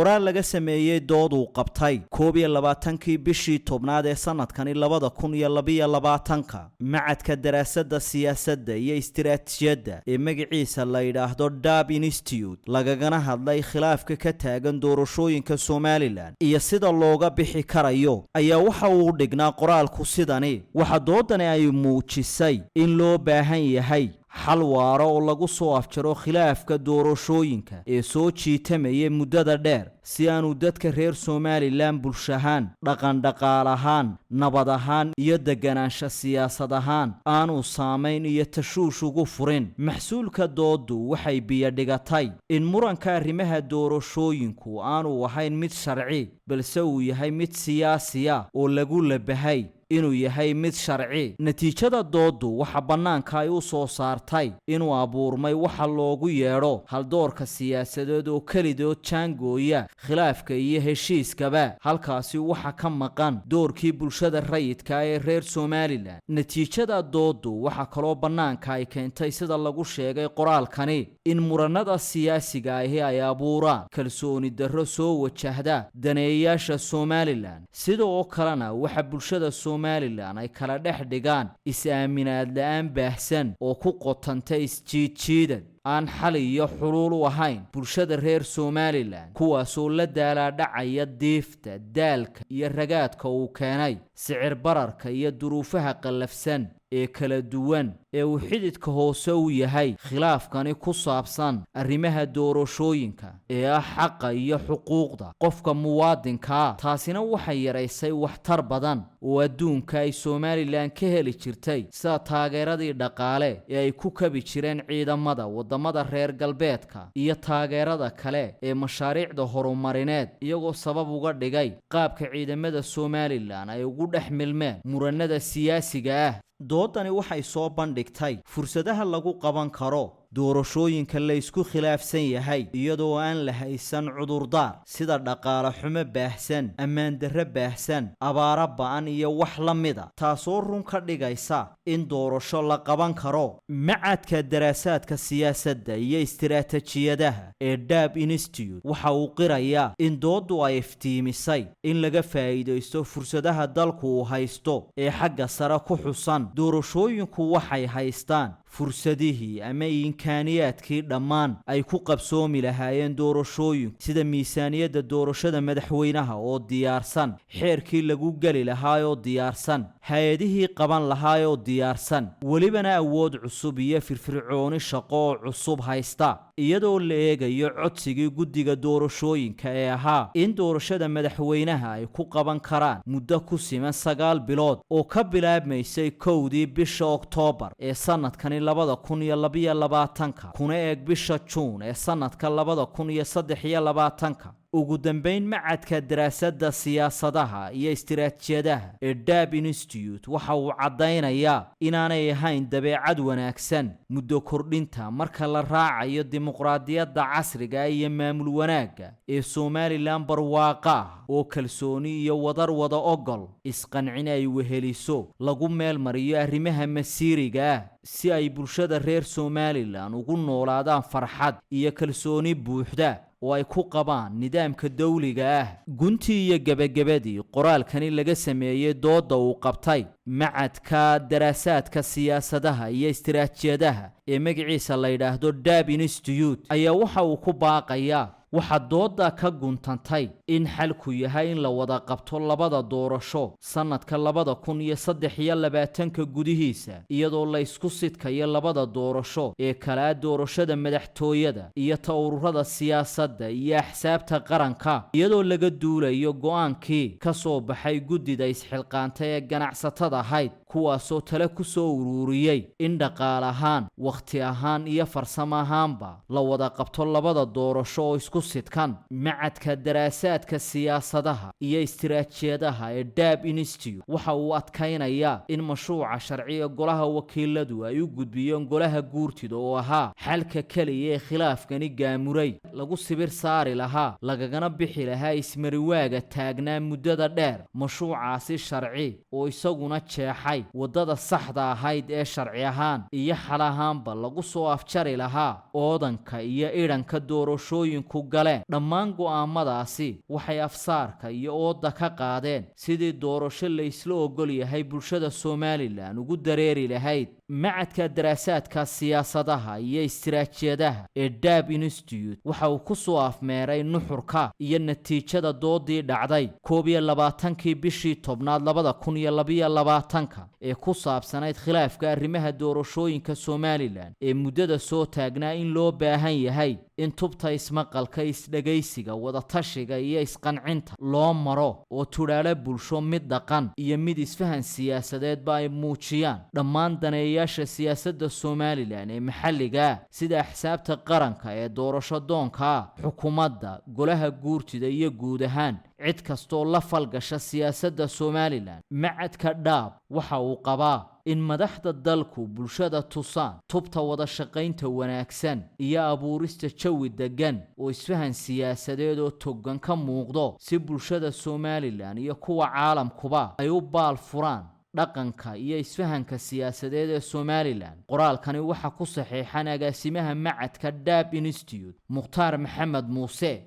qoraal laga sameeyay dood uu qabtay 22kii bishii tobnaad ee sanadkan 2022 macadka daraasadda siyaasadda iyo istiraatiijiyadda ee magaciisa la yiraahdo DAB Institute lagagana hadlay khilaafka ka taagan doorashooyinka Soomaaliland iyo sida looga bixi karayo ayaa waxa uu dhignaa qoraalku sidani waxa doodani ay muujisay in loo baahan yahay xal waara oo lagu soo afjaro khilaafka doorashooyinka ee soo jiitamaya muddada dheer si aanu dadka reer Soomaaliland bulshahaan dhaqan ahaan nabad ahaan iyo deganaansho siyaasad ahaan aanu saameyn iyo tashuush ugu furin maxsuulka doodu waxay biyo dhigatay in muranka arrimaha doorashooyinku aanu ahayn mid sharci balse uu yahay mid siyaasi ah oo lagu labahay inuu yahay mid sharci natiijada doodu waxa banaanka ay u soo saartay inuu abuurmay waxa loogu yeedho haldoorka siyaasadeed oo kalidood jaangooya khilaafka iyo heshiiskaba halkaasi waxa ka maqan doorkii bulshada rayidka ee reer Soomaaliland natiijada doodu waxa kaloo banaanka ay keentay sida lagu sheegay qoraalkani in muranada siyaasiga ay abuuraan kalsooni darro soo wajahda daneeyaasha Soomaaliland sidoo kalena waxa bulshada Soomaaliland ay kala dhex dhigaan is-aaminaad la'aan baahsan oo ku qotanta isjiid aan xal iyo xuluul u ahayn bulshada reer Soomaaliland kuwaasoo la daala dhacaya diifta daalka iyo ragaadka uu keenay sicir bararka iyo duruufaha qallafsan ee kala duwan ee uu xididka hoose u yahay khilaafkani ku saabsan arrimaha doorashooyinka ee ah xaqa iyo xuquuqda qofka muwaadinka taasina waxay yaraysay waxtar badan oo adduunka ay Soomaaliland ka heli jirtay sida taageeradii dhaqaale ee ay ku kabi jireen ciidamada wadamada reer galbeedka iyo taageerada kale ee mashaariicda horumarineed iyagoo sabab uga dhigay qaabka ciidamada Soomaaliland ay ugu dhex milmeen muranada siyaasiga ah doodani waxay soo bandhigtay fursadaha lagu qaban karo doorashooyinka la isku khilaafsan yahay iyadoo aan la haysan cudurdaar sida dhaqaale xumo baahsan ammaan darro baahsan abaara ba'an iyo wax la mida taasoo run ka dhigaysa in doorasho la qaban karo macadka daraasaadka siyaasadda iyo istiraatiijiyadaha ee DAB Institute waxa uu qirayaa in doodu ay iftiimisay in laga faa'iideysto fursadaha dalku uu haysto ee xagga sare ku xusan doorashooyinku waxay haystaan fursadihii ama imkaaniyaadkii dhammaan ay ku qabsoomi lahaayeen doorashooyinku sida miisaaniyadda doorashada madaxweynaha oo diyaarsan xeerkii lagu gali lahaa oo diyaarsan hay'adihii qaban lahaa oo diyaarsan welibana awood cusub iyo firfircooni shaqo oo cusub haysta iyadoo la eegayo codsigii guddiga doorashooyinka ee ahaa in doorashada madaxweynaha ay ku qaban karaan muddo ku siman 9 bilood oo ka bilaabmaysay 1dii bisha Oktoobar ee sanadkan 2022 kuna eeg bisha Juun ee sanadka 2023 ugu dambeyn macadka daraasadda siyaasadaha iyo istiraatiijiyadaha ee DAB Institute waxa uu cadaynayaa inaanay ahayn dabeecad wanaagsan muddo kordhinta marka la raacayo dimuqraadiyadda casriga iyo maamul wanaagga ee Soomaaliland barwaaqa oo kalsooni iyo wada ogol isqancin ay weheliso lagu meel mariyo arrimaha masiiriga si ay bulshada reer Soomaaliland ugu noolaadaan farxad iyo kalsooni buuxda oo ay ku qabaan nidaamka dawliga ah guntii iyo gabagabadii qoraalkani laga sameeyay dooda uu qabtay macadka daraasaadka siyaasadaha iyo istiraatiijiyadaha ee magaciisa la yiraahdo DAB Institute ayaa waxa uu ku baaqayaa waxa dooda ka guntantay in xalku yahay in la wada qabto labada doorasho sanadka 2023 gudihiisa iyadoo la isku sidkayo labada doorasho ee kala doorashada madaxtooyada iyo ururada siyaasadda iyo axsaabta qaranka iyadoo laga duulayo go'aankii ka soo baxay guddida isxilqaantay ee ganacsatada ahayd kuwaasoo tale ku soo ururiyay in dhaqaale ahaan waqti ahaan iyo farsamo ahaanba la wada qabto labada doorasho oo isku sidkan macadka daraasaadka siyaasadaha iyo istiraatiijiyadaha ee DAB Institute waxa uu adkaynayaa in mashruuca sharciga golaha wakiiladu ay u gudbiyeen golaha guurtida oo ahaa xalka kaliya ee khilaafkani gaamuray lagu sibir saari lahaa lagagana bixi lahaa ismariwaaga taagnaa muddada dheer mashruucaasi sharci oo isaguna jeexay wadada saxda ahayd ee sharci ahaan iyo xal ahaanba lagu soo afjari lahaa oodanka iyo idhanka doorashooyinku galeen dhammaan go'aamadaasi waxay afsaarka iyo ooda ka qaadeen sidii doorasho la isla ogol yahay bulshada Somaliland ugu dareeri lahayd macadka daraasaadka siyaasadaha iyo istiraatiijiyadaha ee DAB Institute waxa uu ku soo afmeeray nuxurka iyo natiijada doodii dhacday 21kii bishii tobnaad 2022 ee ku saabsanayd khilaafka arrimaha doorashooyinka Somaliland ee muddada soo taagnaa in loo baahan yahay in tubta ismaqalka isdhagaysiga wada tashiga iyo isqancinta loo maro oo tudhaale bulsho mid dhaqan iyo mid isfahan siyaasadeedba ay muujiyaan dhammaan daneeyayaasha siyaasadda Somaliland ee maxalliga sida axsaabta qaranka ee doorasho doonka xukuumadda golaha guurtida iyo guud ahaan cid kastoo la falgasha siyaasadda Somaliland macadka DAB waxa uu qabaa in madaxda dalku bulshada tusaan tubta wada shaqaynta wanaagsan iyo abuurista jawi degan oo isfahan siyaasadeed oo togan ka muuqdo si bulshada Somaliland iyo kuwa caalamkuba ay u baal furaan dhaqanka iyo isfahanka siyaasadeed ee Somaliland qoraalkani waxa ku saxiixan agaasimaha macadka DAB Institute Mukhtaar Maxamed Muuse